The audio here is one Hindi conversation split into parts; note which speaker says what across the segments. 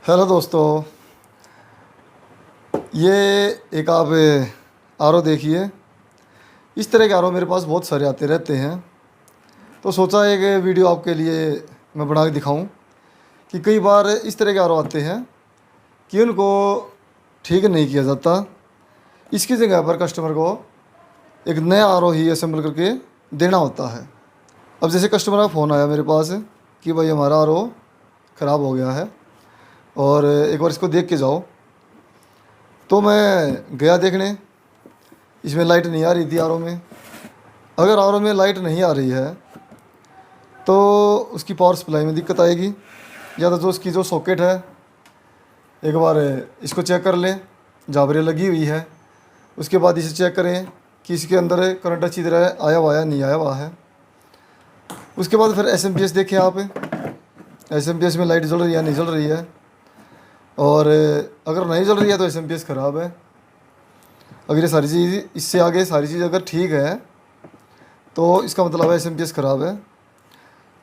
Speaker 1: हेलो दोस्तों, ये एक आप आर देखिए। इस तरह के आर मेरे पास बहुत सारे आते रहते हैं, तो सोचा एक वीडियो आपके लिए मैं बना के दिखाऊं कि कई बार इस तरह के आर आते हैं कि उनको ठीक नहीं किया जाता। इसकी जगह पर कस्टमर को एक नया आर ही असेंबल करके देना होता है। अब जैसे कस्टमर का फ़ोन आया मेरे पास कि भाई हमारा आर ख़राब हो गया है और एक बार इसको देख के जाओ। तो मैं गया देखने, इसमें लाइट नहीं आ रही थी आर में। अगर आर में लाइट नहीं आ रही है तो उसकी पावर सप्लाई में दिक्कत आएगी, या तो उसकी जो सॉकेट है एक बार इसको चेक कर लें, जाबरे लगी हुई है। उसके बाद इसे चेक करें कि इसके अंदर करंट अच्छी तरह आया हुआ है नहीं आया हुआ है। उसके बाद फिर एसएमपीएस देखें आप, एसएमपीएस में लाइट जल रही है नहीं जल रही है। और अगर नहीं जल रही है तो एसएमपीएस ख़राब है। अगर ये सारी चीज़ इससे आगे सारी चीज़ अगर ठीक है तो इसका मतलब है एसएमपीएस ख़राब है।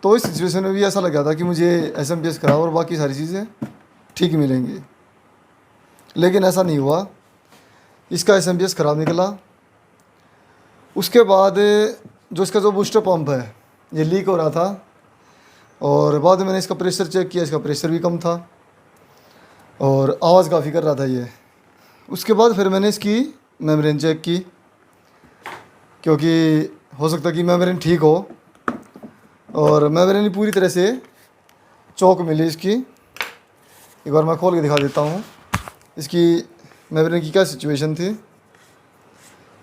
Speaker 1: तो इस सिचुएशन में भी ऐसा लगा था कि मुझे एसएमपीएस ख़राब और बाकी सारी चीज़ें ठीक मिलेंगी, लेकिन ऐसा नहीं हुआ। इसका एसएमपीएस ख़राब निकला। उसके बाद जो इसका जो बूस्टर पंप है ये लीक हो रहा था, और बाद में मैंने इसका प्रेशर चेक किया, इसका प्रेशर भी कम था और आवाज़ काफ़ी कर रहा था ये। उसके बाद फिर मैंने इसकी मेम्ब्रेन चेक की, क्योंकि हो सकता कि मेम्ब्रेन ठीक हो, और मेम्ब्रेन पूरी तरह से चौक मिली इसकी। एक बार मैं खोल के दिखा देता हूँ इसकी मेम्ब्रेन की क्या सिचुएशन थी,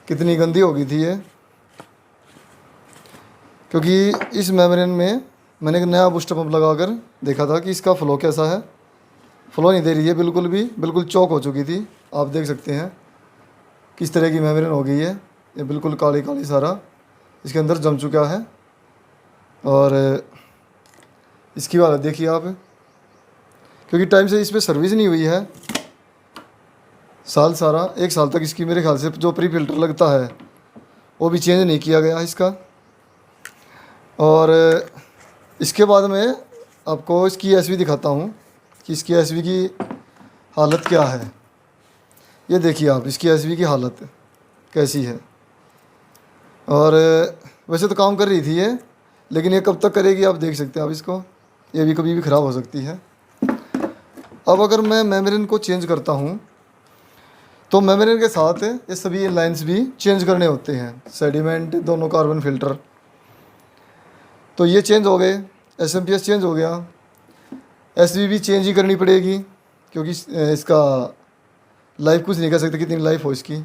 Speaker 1: कितनी गंदी हो गई थी ये। क्योंकि इस मेम्ब्रेन में मैंने एक नया बूस्टर पंप लगाकर देखा था कि इसका फ़्लो कैसा है। फ़्लो नहीं दे रही है बिल्कुल भी, बिल्कुल चौक हो चुकी थी। आप देख सकते हैं किस तरह की मेम्ब्रेन हो गई है, ये बिल्कुल काली काली सारा इसके अंदर जम चुका है। और इसकी हालत देखिए आप, क्योंकि टाइम से इस पर सर्विस नहीं हुई है। साल सारा 1 साल तक इसकी मेरे ख्याल से जो प्री फिल्टर लगता है वो भी चेंज नहीं किया गया इसका। और इसके बाद में आपको इसकी एसवी दिखाता हूँ कि इसकी एसवी की हालत क्या है। ये देखिए आप इसकी एसवी की हालत कैसी है। और वैसे तो काम कर रही थी ये, लेकिन ये कब तक करेगी आप देख सकते हैं आप इसको, ये भी कभी भी ख़राब हो सकती है। अब अगर मैं मेम्ब्रेन को चेंज करता हूँ तो मेम्ब्रेन के साथ ये सभी लाइंस भी चेंज करने होते हैं, सेडिमेंट दोनों कार्बन फिल्टर। तो ये चेंज हो गए, एसएमपीएस चेंज हो गया, एसवी भी चेंज ही करनी पड़ेगी, क्योंकि इसका लाइफ कुछ नहीं कह सकते कितनी लाइफ हो इसकी।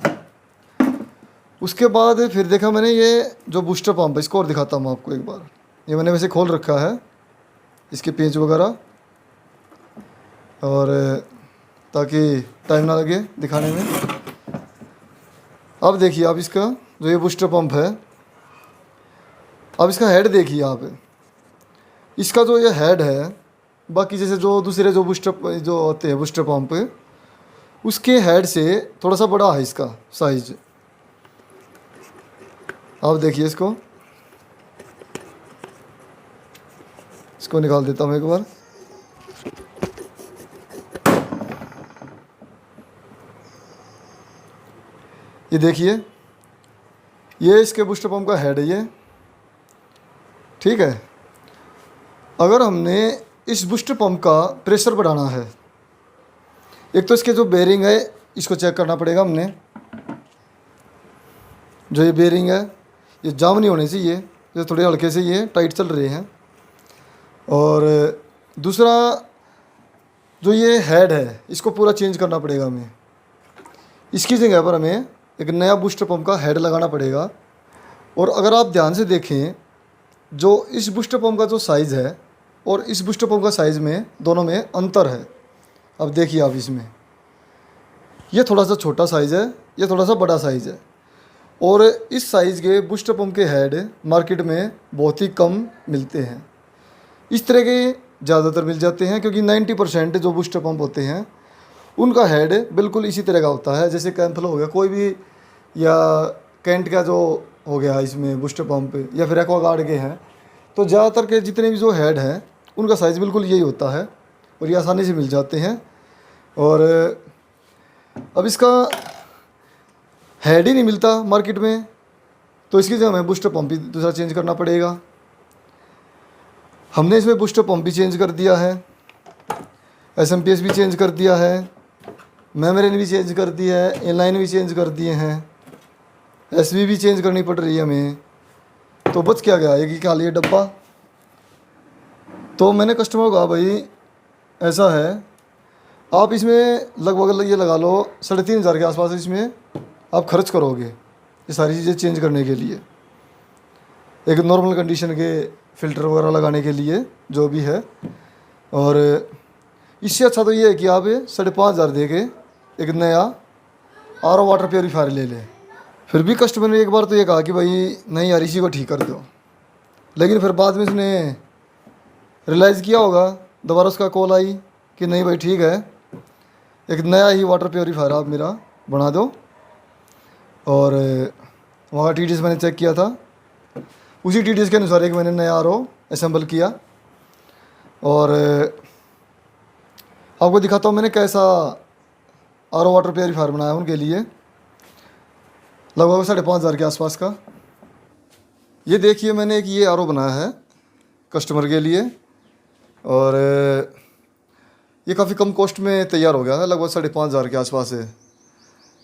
Speaker 1: उसके बाद फिर देखा मैंने ये जो बूस्टर पंप है, इसको और दिखाता हूँ आपको एक बार। ये मैंने वैसे खोल रखा है इसके पेंच वगैरह, और ताकि टाइम ना लगे दिखाने में। अब देखिए आप इसका जो ये बूस्टर पंप है, अब इसका हेड देखिए आप। इसका जो ये हेड है, बाकी जैसे जो दूसरे जो बूस्टर जो होते हैं बूस्टर पंप, उसके हेड से थोड़ा सा बड़ा है इसका साइज। आप देखिए इसको निकाल देता हूँ एक बार। ये देखिए, ये इसके बूस्टर पंप का हेड है ये, ठीक है। अगर हमने इस बूस्टर पंप का प्रेशर बढ़ाना है, एक तो इसके जो बेरिंग है इसको चेक करना पड़ेगा हमने। जो ये बेरिंग है ये जाम नहीं होने चाहिए, ये थोड़े हल्के से ये टाइट चल रहे हैं। और दूसरा जो ये हेड है इसको पूरा चेंज करना पड़ेगा हमें। इसकी जगह पर हमें एक नया बूस्टर पंप का हेड लगाना पड़ेगा। और अगर आप ध्यान से देखें, जो इस बूस्टर पंप का जो साइज़ है और इस बूस्टर पंप का साइज़ में दोनों में अंतर है। अब देखिए आप इसमें, ये थोड़ा सा छोटा साइज़ है, ये थोड़ा सा बड़ा साइज़ है। और इस साइज़ के बूस्टर पंप के हेड मार्केट में बहुत ही कम मिलते हैं। इस तरह के ज़्यादातर मिल जाते हैं, क्योंकि 90% जो बूस्टर पंप होते हैं उनका हेड बिल्कुल इसी तरह का होता है। जैसे कैंथल हो गया कोई भी, या कैंट का जो हो गया इसमें बूस्टर पंप, या फिर एक्वागार्ड के हैं, तो ज़्यादातर के जितने भी जो हेड हैं उनका साइज़ बिल्कुल यही होता है। और ये आसानी से मिल जाते हैं। और अब इसका हेड ही नहीं मिलता मार्केट में, तो इसकी जगह हमें बूस्टर पंप भी दूसरा चेंज करना पड़ेगा। हमने इसमें बूस्टर पंप भी चेंज कर दिया है, एसएमपीएस भी चेंज कर दिया है, मेम्ब्रेन भी चेंज कर दिया है, इनलाइन भी चेंज कर दिए हैं, एसवी भी चेंज करनी पड़ रही है हमें। तो बच क्या गया, एक ही खाली डब्बा। तो मैंने कस्टमर को कहा भाई ऐसा है, आप इसमें लगभग ये लगा लो 3,500 के आसपास इसमें आप खर्च करोगे ये सारी चीज़ें चेंज करने के लिए, एक नॉर्मल कंडीशन के फ़िल्टर वगैरह लगाने के लिए जो भी है। और इससे अच्छा तो ये है कि आप 5,500 दे के एक नया आरओ वाटर प्योरीफायर ले लें। फिर भी कस्टमर ने एक बार तो ये कहा कि भाई नहीं यार इसी को ठीक कर दो, लेकिन फिर बाद में उसने रियलाइज़ किया होगा, दोबारा उसका कॉल आई कि नहीं भाई ठीक है, एक नया ही वाटर प्योरीफायर आप मेरा बना दो। और वहाँ TDS मैंने चेक किया था, उसी TDS के अनुसार एक मैंने नया आरओ असेंबल किया। और आपको दिखाता हूँ मैंने कैसा आरओ वाटर प्योरीफायर बनाया उनके लिए, लगभग 5,500 के आसपास का। ये देखिए मैंने एक ये आरओ बनाया है कस्टमर के लिए, और ये काफ़ी कम कॉस्ट में तैयार हो गया है, लगभग 5,500 के आसपास है।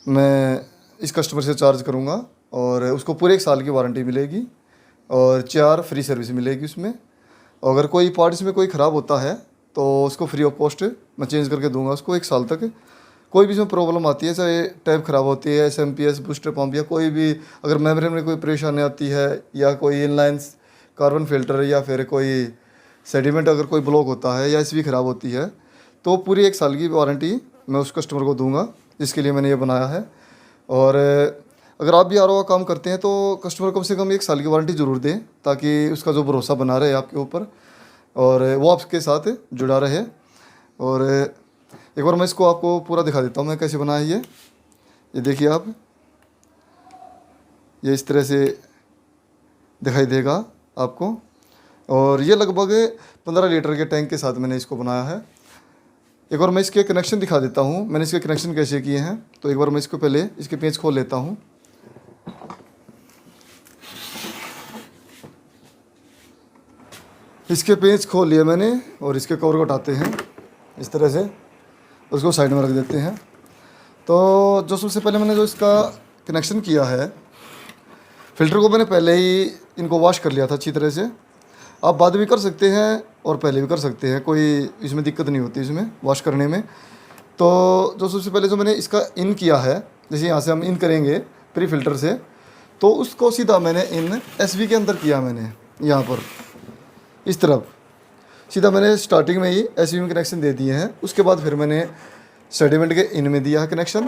Speaker 1: मैं इस कस्टमर से चार्ज करूँगा और उसको पूरे 1 साल की वारंटी मिलेगी और 4 फ्री सर्विस मिलेगी उसमें। अगर कोई पार्ट्स में कोई ख़राब होता है तो उसको फ्री ऑफ कॉस्ट मैं चेंज करके दूंगा उसको 1 साल तक। कोई भी इसमें प्रॉब्लम आती है, चाहे टैप ख़राब होती है, एसएमपीएस, बूस्टर पंप या कोई भी, अगर मेम्ब्रेन में कोई परेशानी आती है या कोई इनलाइंस कार्बन फिल्टर या फिर कोई सेडिमेंट अगर कोई ब्लॉक होता है या एसवी ख़राब होती है, तो पूरी 1 साल की वारंटी मैं उस कस्टमर को दूंगा, जिसके लिए मैंने ये बनाया है। और अगर आप भी आरओ का काम करते हैं तो कस्टमर कम से कम 1 साल की वारंटी ज़रूर दें, ताकि उसका जो भरोसा बना रहे आपके ऊपर और वो आपके साथ जुड़ा रहे। और एक बार मैं इसको आपको पूरा दिखा देता हूँ मैं कैसे बनाया ये देखिए आप, ये इस तरह से दिखाई देगा आपको। और ये लगभग 15 लीटर के टैंक के साथ मैंने इसको बनाया है। एक बार मैं इसके कनेक्शन दिखा देता हूँ, मैंने इसके कनेक्शन कैसे किए हैं। तो एक बार मैं इसको पहले इसके पेंच खोल लेता हूँ। इसके पेंच खोल लिए मैंने और इसके कवर को हटाते हैं इस तरह से, उसको साइड में रख देते हैं। तो जो सबसे पहले मैंने जो इसका कनेक्शन किया है, फ़िल्टर को मैंने पहले ही इनको वॉश कर लिया था अच्छी तरह से। आप बाद में भी कर सकते हैं और पहले भी कर सकते हैं, कोई इसमें दिक्कत नहीं होती इसमें वॉश करने में। तो जो सबसे पहले जो मैंने इसका इन किया है, जैसे यहाँ से हम इन करेंगे प्री फिल्टर से, तो उसको सीधा मैंने इन एसवी के अंदर किया। मैंने यहाँ पर इस तरफ सीधा मैंने स्टार्टिंग में ही एसवी में कनेक्शन दे दिए हैं। उसके बाद फिर मैंने सेडिमेंट के इन में दिया है कनेक्शन,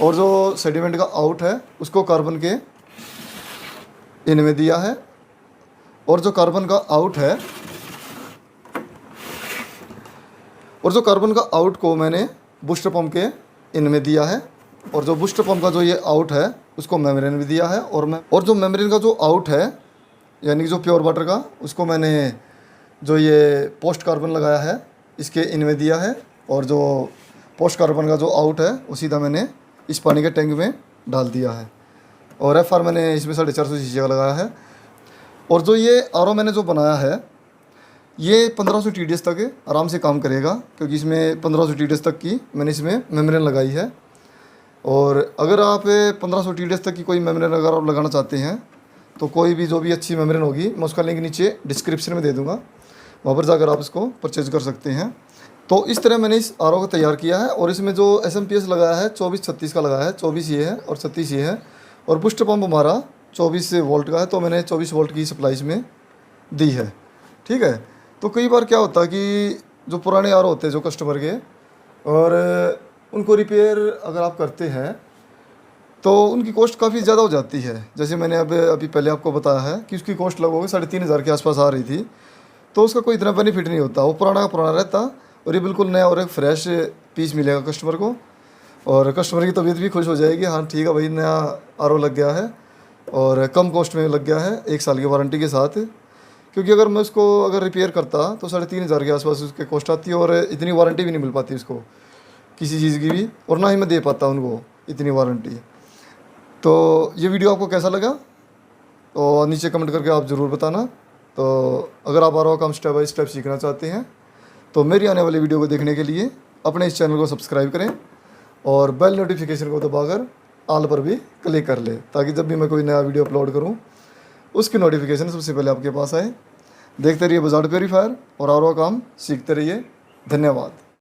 Speaker 1: और जो सेडिमेंट का आउट है उसको कार्बन के इन में दिया है, और जो कार्बन का आउट है को मैंने बूस्टर पंप के इन में दिया है, और जो बूस्टर पंप का जो ये आउट है उसको मेम्ब्रेन में दिया है। और जो मेम्ब्रेन का जो आउट है यानी कि जो प्योर वाटर का, उसको मैंने जो ये पोस्ट कार्बन लगाया है इसके इन में दिया है, और जो पोस्ट कार्बन का जो आउट है वो सीधा मैंने इस पानी के टैंक में डाल दिया है। और एफआर मैंने इसमें 450 सीसी का लगाया है। और जो ये आरओ मैंने जो बनाया है ये 1500 TDS तक आराम से काम करेगा, क्योंकि इसमें 1500 TDS तक की मैंने इसमें मेम्ब्रेन लगाई है। और अगर आप 1500 TDS तक की कोई मेम्ब्रेन अगर आप लगाना चाहते हैं तो कोई भी जो भी अच्छी मेम्ब्रेन होगी मैं उसका लिंक नीचे डिस्क्रिप्शन में दे दूँगा, वहाँ पर जाकर आप इसको परचेज कर सकते हैं। तो इस तरह मैंने इस आरओ को तैयार किया है। और इसमें जो एसएमपीएस लगाया है 2436 का लगाया है, 24 ये है और 36 ये है। और बूस्टर पंप हमारा 24 वोल्ट का है, तो मैंने 24 वोल्ट की सप्लाई इसमें दी है। ठीक है। तो कई बार क्या होता है कि जो पुराने आरओ होते हैं जो कस्टमर के, और उनको रिपेयर अगर आप करते हैं तो उनकी कॉस्ट काफ़ी ज़्यादा हो जाती है। जैसे मैंने अभी पहले आपको बताया है कि उसकी कॉस्ट लगभग 3,500 के आसपास आ रही थी, तो उसका कोई इतना बेनिफिट नहीं होता। वो पुराना का पुराना रहता और ये बिल्कुल नया और एक फ्रेश पीस मिलेगा कस्टमर को, और कस्टमर की तबीयत भी खुश हो जाएगी। हाँ ठीक है भाई, नया आरओ लग गया है और कम कॉस्ट में लग गया है 1 साल की वारंटी के साथ। क्योंकि अगर मैं उसको अगर रिपेयर करता तो 3,500 के आसपास उसके कॉस्ट आती है, और इतनी वारंटी भी नहीं मिल पाती उसको किसी चीज़ की भी, और ना ही मैं दे पाता उनको इतनी वारंटी। तो ये वीडियो आपको कैसा लगा तो नीचे कमेंट करके आप ज़रूर बताना। तो अगर आप आर ओ काम स्टेप बाय स्टेप सीखना चाहते हैं तो मेरी आने वाली वीडियो को देखने के लिए अपने इस चैनल को सब्सक्राइब करें और बेल नोटिफिकेशन को दबाकर ऑल पर भी क्लिक कर ले, ताकि जब भी मैं कोई नया वीडियो अपलोड करूं उसकी नोटिफिकेशन सबसे पहले आपके पास आए। देखते रहिए बजाज प्योरीफायर और आर ओ काम सीखते रहिए। धन्यवाद।